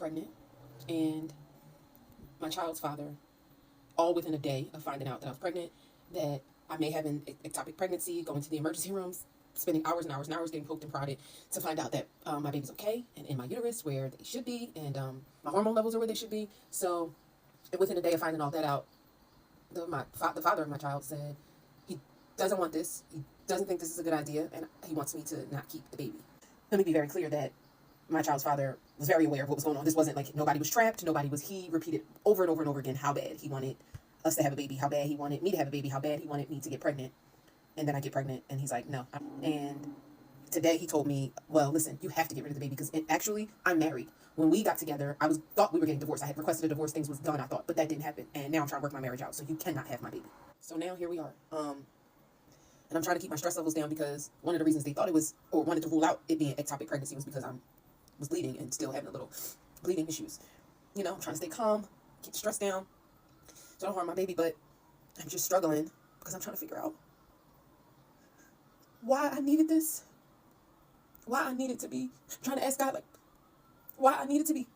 pregnant, and my child's father, all within a day of finding out that I was pregnant, that I may have an ectopic pregnancy, going to the emergency rooms, spending hours and hours and hours getting poked and prodded to find out that my baby's okay and in my uterus where they should be, and my hormone levels are where they should be. So within a day of finding all that out, the father of my child said he doesn't want this. He doesn't think this is a good idea, and he wants me to not keep the baby. Let me be very clear that my child's father was very aware of what was going on. This wasn't like nobody was trapped. He repeated over and over and over again how bad he wanted us to have a baby, how bad he wanted me to have a baby, how bad he wanted me to get pregnant. And then I get pregnant, and he's like, no. And today he told me, well, listen, you have to get rid of the baby because actually I'm married. When we got together, thought we were getting divorced. I had requested a divorce. Things was done, I thought, but that didn't happen. And now I'm trying to work my marriage out. So you cannot have my baby. So now here we are. And I'm trying to keep my stress levels down because one of the reasons they thought it was, or wanted to rule out it being ectopic pregnancy, was because I was bleeding and still having a little bleeding issues. I'm trying to stay calm, keep the stress down, so I don't harm my baby, but I'm just struggling because I'm trying to figure out why I needed this. Why I needed to be, I'm trying to ask God, why I needed to be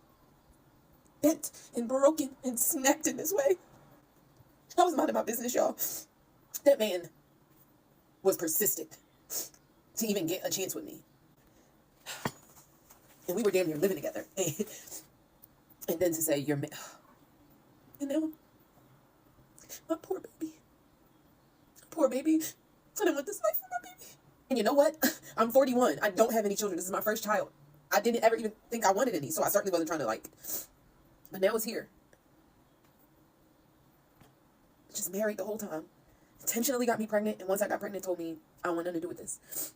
bent and broken and snapped in this way. I was minding my business, y'all. That man was persistent to even get a chance with me. And we were damn near living together. And then to say, and now, my poor baby. Poor baby. I didn't want this life for my baby. And you know what? I'm 41. I don't have any children. This is my first child. I didn't ever even think I wanted any, so I certainly wasn't trying to but now it's here. Just married the whole time. Intentionally got me pregnant, and once I got pregnant, told me I want nothing to do with this.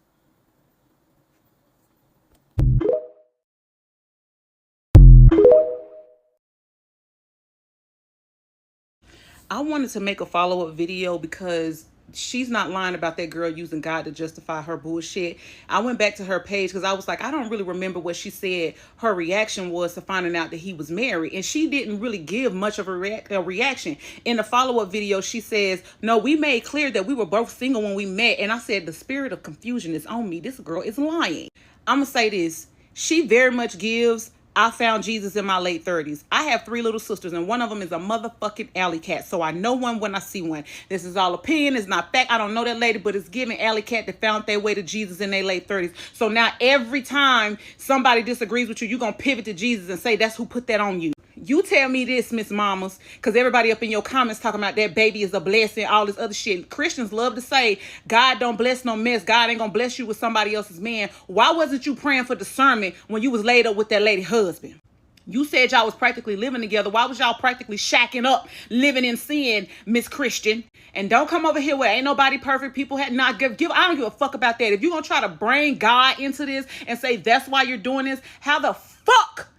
I wanted to make a follow-up video because she's not lying about that girl using God to justify her bullshit. I went back to her page because I was like, I don't really remember what she said her reaction was to finding out that he was married. And she didn't really give much of a reaction. In the follow-up video, she says, no, we made clear that we were both single when we met. And I said, the spirit of confusion is on me. This girl is lying. I'm going to say this. She very much gives, I found Jesus in my late 30s. I have 3 little sisters, and one of them is a motherfucking alley cat. So I know one when I see one. This is all opinion. It's not fact. I don't know that lady, but it's giving alley cat that found their way to Jesus in their late 30s. So now every time somebody disagrees with you, you're going to pivot to Jesus and say that's who put that on you. You tell me this, Miss Mamas, because everybody up in your comments talking about that baby is a blessing, all this other shit. Christians love to say, God don't bless no mess. God ain't going to bless you with somebody else's man. Why wasn't you praying for discernment when you was laid up with that lady husband? You said y'all was practically living together. Why was y'all practically shacking up, living in sin, Miss Christian? And don't come over here where ain't nobody perfect. People had not give. I don't give a fuck about that. If you're going to try to bring God into this and say that's why you're doing this, how the fuck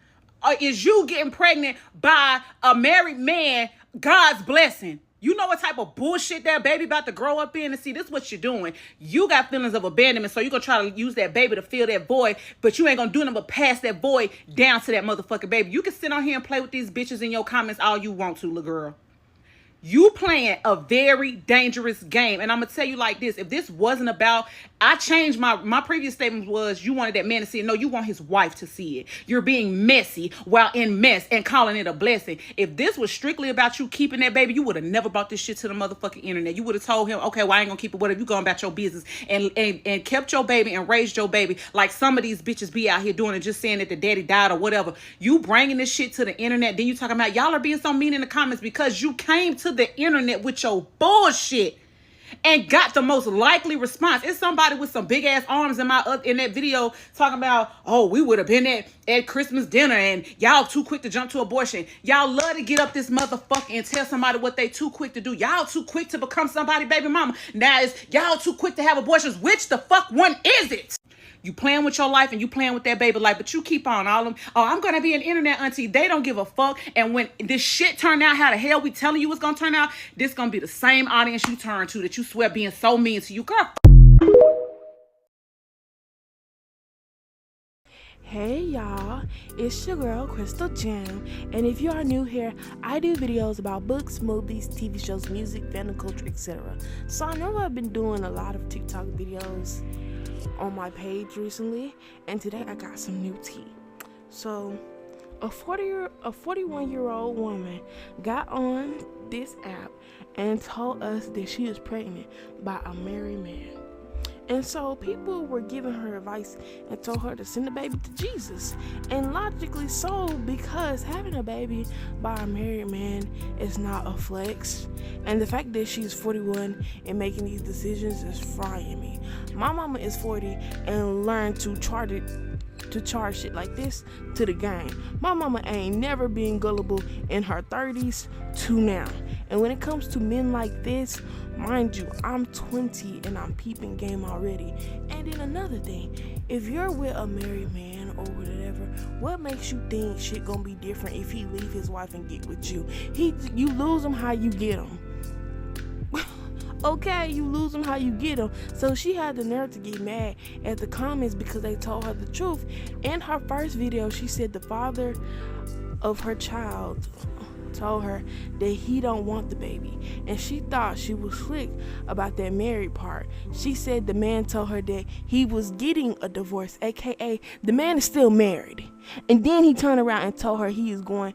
is you getting pregnant by a married man God's blessing? You know what type of bullshit that baby about to grow up in? And see, this is what you're doing. You got feelings of abandonment, so you're going to try to use that baby to fill that void, but you ain't going to do nothing but pass that void down to that motherfucking baby. You can sit on here and play with these bitches in your comments all you want to, little girl. You playing a very dangerous game. And I'm going to tell you like this. If this wasn't about, I changed my previous statement was you wanted that man to see it. No, you want his wife to see it. You're being messy while in mess and calling it a blessing. If this was strictly about you keeping that baby, you would have never brought this shit to the motherfucking internet. You would have told him, okay, well, I ain't going to keep it. Whatever, you going about your business and kept your baby and raised your baby like some of these bitches be out here doing and just saying that the daddy died or whatever. You bringing this shit to the internet. Then you talking about y'all are being so mean in the comments because you came to the internet with your bullshit and got the most likely response. It's somebody with some big ass arms in that video talking about, oh, we would have been at Christmas dinner and y'all too quick to jump to abortion. Y'all love to get up this motherfucker and tell somebody what they too quick to do. Y'all too quick to become somebody baby mama. Now it's y'all too quick to have abortions. Which the fuck one is it? You playing with your life and you playing with that baby life, but you keep on all them. Oh, I'm going to be an internet auntie. They don't give a fuck. And when this shit turned out how the hell we telling you it's going to turn out, this going to be the same audience you turn to that you swear being so mean to you. Girl. Hey y'all, it's your girl Crystal Jam, and if you are new here, I do videos about books, movies, TV shows, music, fandom culture, etc. So I know I've been doing a lot of TikTok videos on my page recently, and today I got some new tea. So A 41-year-old woman got on this app and told us that she is pregnant by a married man. And so people were giving her advice and told her to send the baby to Jesus. And logically so, because having a baby by a married man is not a flex. And the fact that she's 41 and making these decisions is frying me. My mama is 40 and learned to charge shit like this to the game. My mama ain't never been gullible in her 30s to now. And when it comes to men like this, mind you, I'm 20 and I'm peeping game already. And then another thing, if you're with a married man or whatever, what makes you think shit gonna be different if he leave his wife and get with you? You lose him how you get him. Okay, you lose them how you get them. So she had the nerve to get mad at the comments because they told her the truth. In her first video, she said the father of her child told her that he don't want the baby, and she thought she was slick about that married part. She said the man told her that he was getting a divorce, aka the man is still married, and then he turned around and told her he is going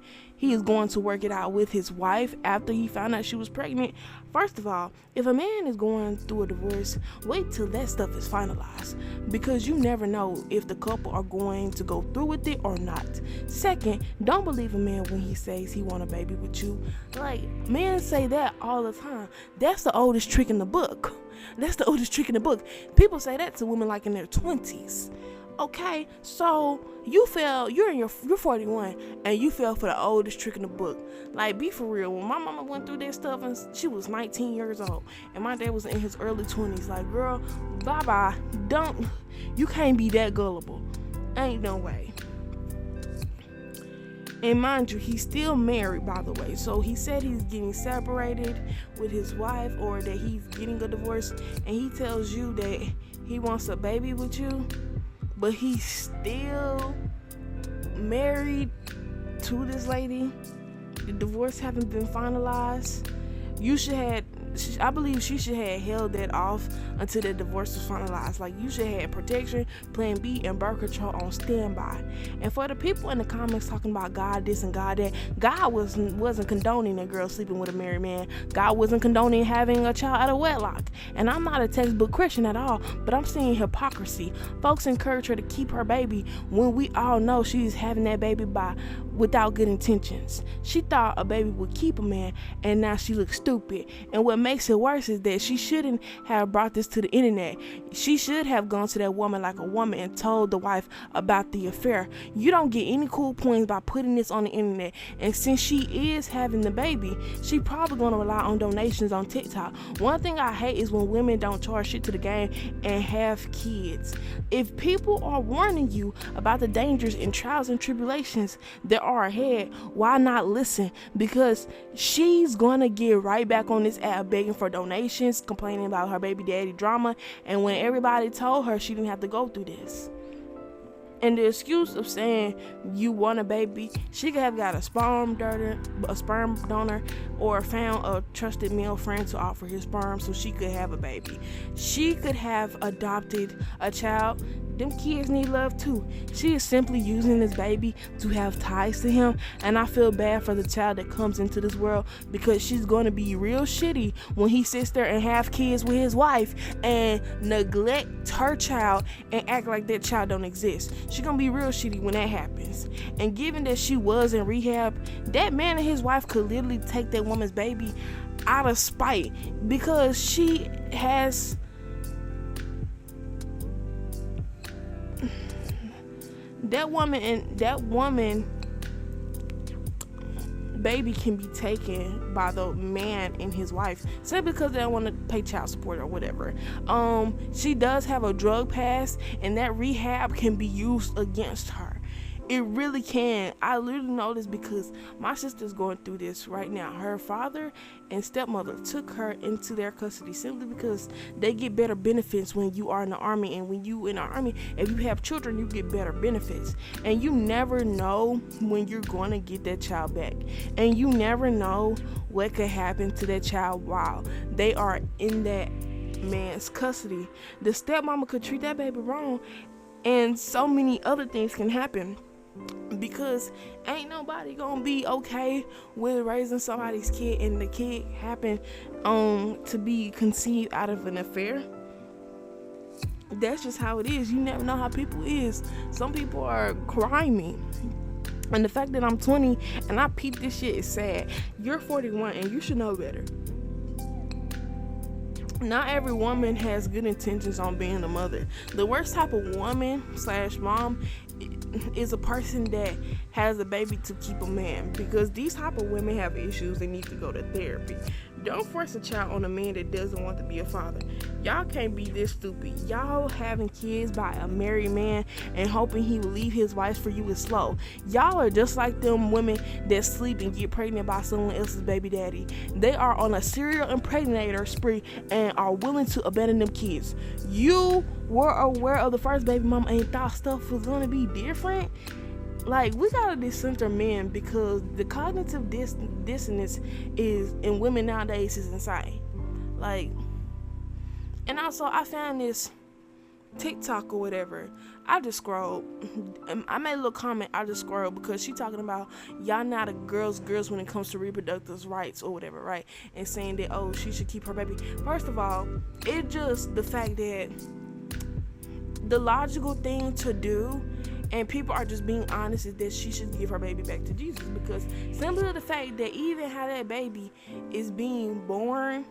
to work it out with his wife after he found out she was pregnant. First of all, if a man is going through a divorce, wait till that stuff is finalized, because you never know if the couple are going to go through with it or not. Second, don't believe a man when he says he want a baby with you. Like, men say that all the time. That's the oldest trick in the book. People say that to women like in their 20s. Okay, so you're 41 and you fell for the oldest trick in the book. Like, be for real. When my mama went through that stuff and she was 19 years old and my dad was in his early 20s, like, girl, bye-bye. You can't be that gullible. Ain't no way. And mind you, he's still married, by the way. So he said he's getting separated with his wife, or that he's getting a divorce, and he tells you that he wants a baby with you, but he's still married to this lady. The divorce haven't been finalized. I believe she should have held that off until the divorce was finalized. Like, you should have protection, plan B, and birth control on standby. And for the people in the comments talking about God this and God that, God wasn't condoning a girl sleeping with a married man. God wasn't condoning having a child out of wedlock. And I'm not a textbook Christian at all, but I'm seeing hypocrisy. Folks encourage her to keep her baby when we all know she's having that baby without good intentions. She thought a baby would keep a man, and now she looks stupid. And what makes it worse is that she shouldn't have brought this to the internet. She should have gone to that woman like a woman and told the wife about the affair. You don't get any cool points by putting this on the internet. And since she is having the baby, she probably gonna rely on donations on TikTok. One thing I hate is when women don't charge shit to the game and have kids. If people are warning you about the dangers and trials and tribulations that are ahead, why not listen? Because she's gonna get right back on this app begging for donations, complaining about her baby daddy drama, and when everybody told her she didn't have to go through this. And the excuse of saying you want a baby, she could have got a sperm donor, or found a trusted male friend to offer his sperm so she could have a baby. She could have adopted a child. Them kids need love too. She is simply using this baby to have ties to him, and I feel bad for the child that comes into this world, because she's going to be real shitty when he sits there and have kids with his wife and neglect her child and act like that child don't exist. She's going to be real shitty when that happens. And given that she was in rehab, that man and his wife could literally take that woman's baby out of spite, because she has that woman baby can be taken by the man and his wife simply because they don't want to pay child support or whatever. She does have a drug past, and that rehab can be used against her. It really can. I literally know this because my sister's going through this right now. Her father and stepmother took her into their custody simply because they get better benefits when you are in the army. And when you in the army, if you have children, you get better benefits. And you never know when you're going to get that child back. And you never know what could happen to that child while they are in that man's custody. The stepmama could treat that baby wrong, and so many other things can happen. because ain't nobody gonna be okay with raising somebody's kid and the kid happen to be conceived out of an affair. That's just how it is. You never know how people is. Some people are grimy. And the fact that I'm 20 and I peep this shit is sad. You're 41 and you should know better. Not every woman has good intentions on being a mother. The worst type of woman / mom is a person that has a baby to keep a man, because these type of women have issues. They need to go to therapy. Don't force a child on a man that doesn't want to be a father. Y'all can't be this stupid. Y'all having kids by a married man and hoping he will leave his wife for you is slow. Y'all are just like them women that sleep and get pregnant by someone else's baby daddy. They are on a serial impregnator spree and are willing to abandon them kids. You were aware of the first baby mama and thought stuff was gonna be different. Like, we gotta decenter men, because the cognitive dissonance is in women nowadays is insane. Like, and also I found this TikTok or whatever. I just scrolled. I made a little comment. I just scrolled because she talking about y'all not a girls when it comes to reproductive rights or whatever, right? And saying that, oh, she should keep her baby. First of all, it just the fact that the logical thing to do, and people are just being honest, is that she should give her baby back to Jesus, because simply the fact that even how that baby is being born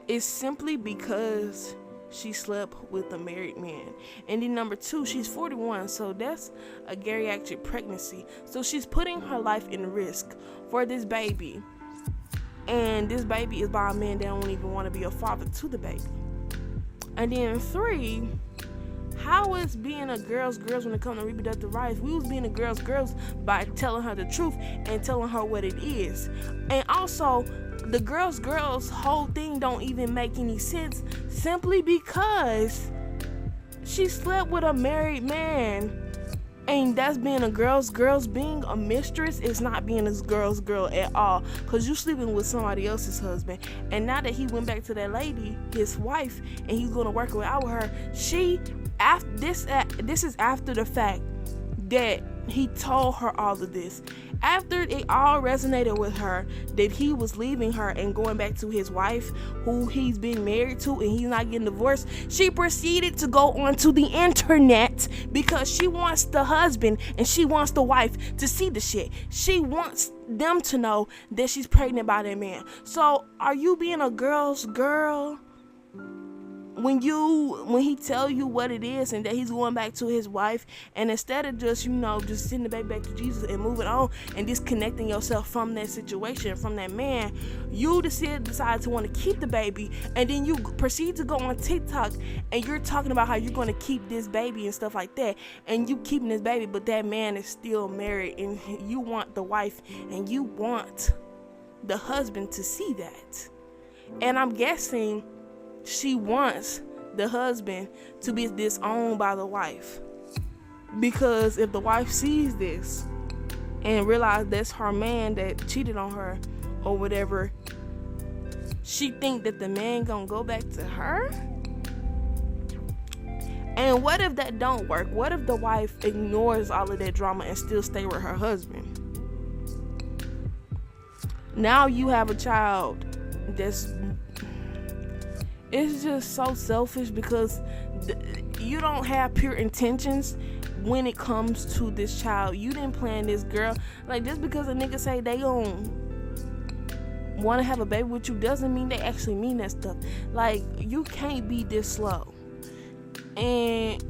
is simply because she slept with a married man. And then number two, she's 41, so that's a geriatric pregnancy. So she's putting her life in risk for this baby. And this baby is by a man that don't even want to be a father to the baby. And then three, how is being a girls when it comes to reproductive rights? We was being a girls by telling her the truth and telling her what it is. And also, the girls whole thing don't even make any sense, simply because she slept with a married man. And that's being a girls. Being a mistress is not being a girl at all, because you sleeping with somebody else's husband. And now that he went back to that lady, his wife, and he's gonna work out with her, this is after the fact that he told her all of this. After it all resonated with her that he was leaving her and going back to his wife, who he's been married to, and he's not getting divorced, she proceeded to go onto the internet because she wants the husband and she wants the wife to see the shit. She wants them to know that she's pregnant by that man. So are you being a girl's girl when he tell you what it is and that he's going back to his wife, and instead of just just sending the baby back to Jesus and moving on and disconnecting yourself from that situation, from that man, you decide to want to keep the baby, and then you proceed to go on TikTok and you're talking about how you're going to keep this baby and stuff like that, and you keeping this baby, but that man is still married, and you want the wife and you want the husband to see that. And I'm guessing she wants the husband to be disowned by the wife, because if the wife sees this and realize that's her man that cheated on her or whatever, she think that the man gonna go back to her. And what if that don't work? What if the wife ignores all of that drama and still stay with her husband? Now you have a child it's just so selfish, because you don't have pure intentions when it comes to this child. You didn't plan this girl. Like, just because a nigga say they don't want to have a baby with you doesn't mean they actually mean that stuff. Like, you can't be this slow. And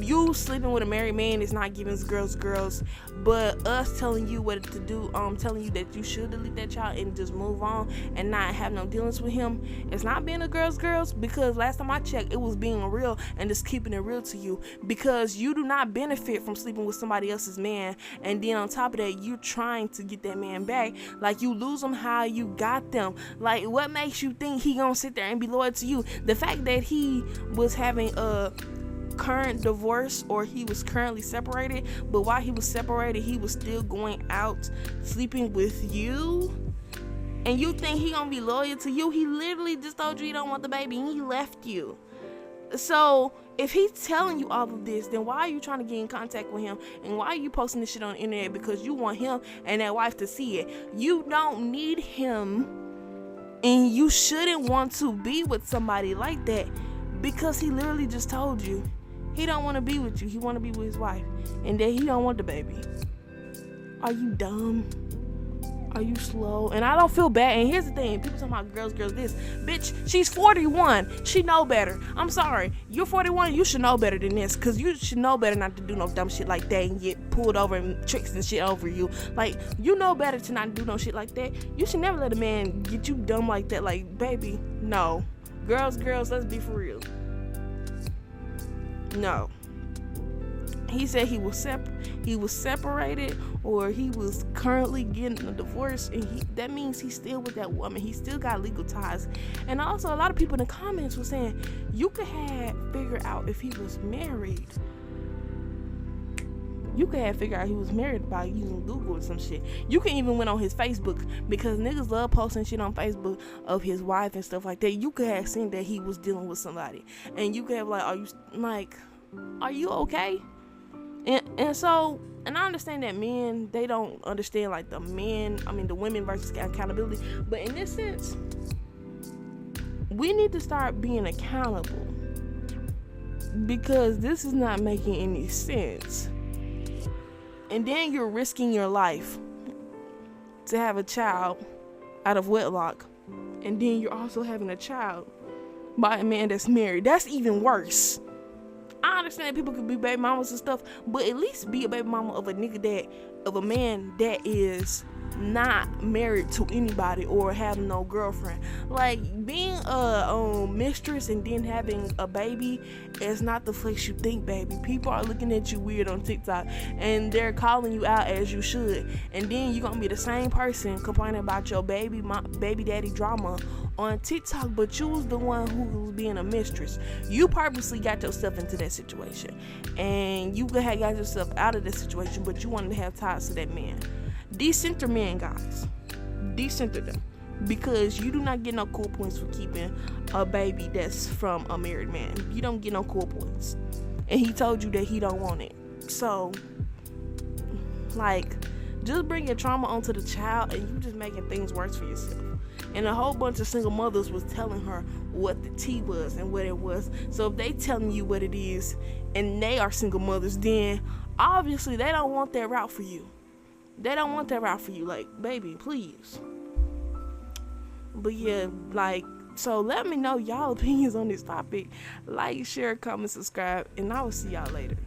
you sleeping with a married man is not giving girls, but us telling you what to do, telling you that you should delete that child and just move on and not have no dealings with him, it's not being a girls, because last time I checked, it was being real and just keeping it real to you, because you do not benefit from sleeping with somebody else's man, and then on top of that, you're trying to get that man back. Like, you lose them how you got them. Like, what makes you think he gonna sit there and be loyal to you? The fact that he was having a current divorce, or he was currently separated, but while he was separated he was still going out sleeping with you, and you think he gonna be loyal to you? He literally just told you he don't want the baby and he left you. So if he's telling you all of this, then why are you trying to get in contact with him? And why are you posting this shit on the internet? Because you want him and that wife to see it. You don't need him, and you shouldn't want to be with somebody like that, because he literally just told you he don't want to be with you. He want to be with his wife, and that he don't want the baby. Are you dumb? Are you slow? And I don't feel bad. And here's the thing. People talking about girls this. Bitch, she's 41. She know better. I'm sorry. You're 41. You should know better than this. Because you should know better not to do no dumb shit like that and get pulled over and tricks and shit over you. Like, you know better to not do no shit like that. You should never let a man get you dumb like that. Like, baby, no. Girls, let's be for real. No. He said he was separated, or he was currently getting a divorce, and that means he's still with that woman. He still got legal ties. And also, a lot of people in the comments were saying you could have figured out if he was married. You could have figured out he was married by using Google or some shit. You can even went on his Facebook, because niggas love posting shit on Facebook of his wife and stuff like that. You could have seen that he was dealing with somebody, and you could have are you okay? And so, and I understand that men, they don't understand like the women versus accountability. But in this sense, we need to start being accountable, because this is not making any sense. And then you're risking your life to have a child out of wedlock. And then you're also having a child by a man that's married. That's even worse. I understand that people could be baby mamas and stuff, but at least be a baby mama of a man that is not married to anybody or have no girlfriend. Like, being a mistress and then having a baby is not the flex you think, baby. People are looking at you weird on TikTok, and they're calling you out as you should. And then you're gonna be the same person complaining about your baby daddy drama on TikTok, but you was the one who was being a mistress. You purposely got yourself into that situation, and you got yourself out of that situation, but you wanted to have ties to that man. Decenter men, guys. Decenter them. Because you do not get no cool points for keeping a baby that's from a married man. You don't get no cool points. And he told you that he don't want it. So, just bring your trauma onto the child, and you just making things worse for yourself. And a whole bunch of single mothers was telling her what the tea was and what it was. So if they telling you what it is, and they are single mothers, then obviously they don't want that route for you. They don't want that route for you. Like, baby, please. But yeah, so let me know y'all opinions on this topic. Like, share, comment, subscribe, and I will see y'all later.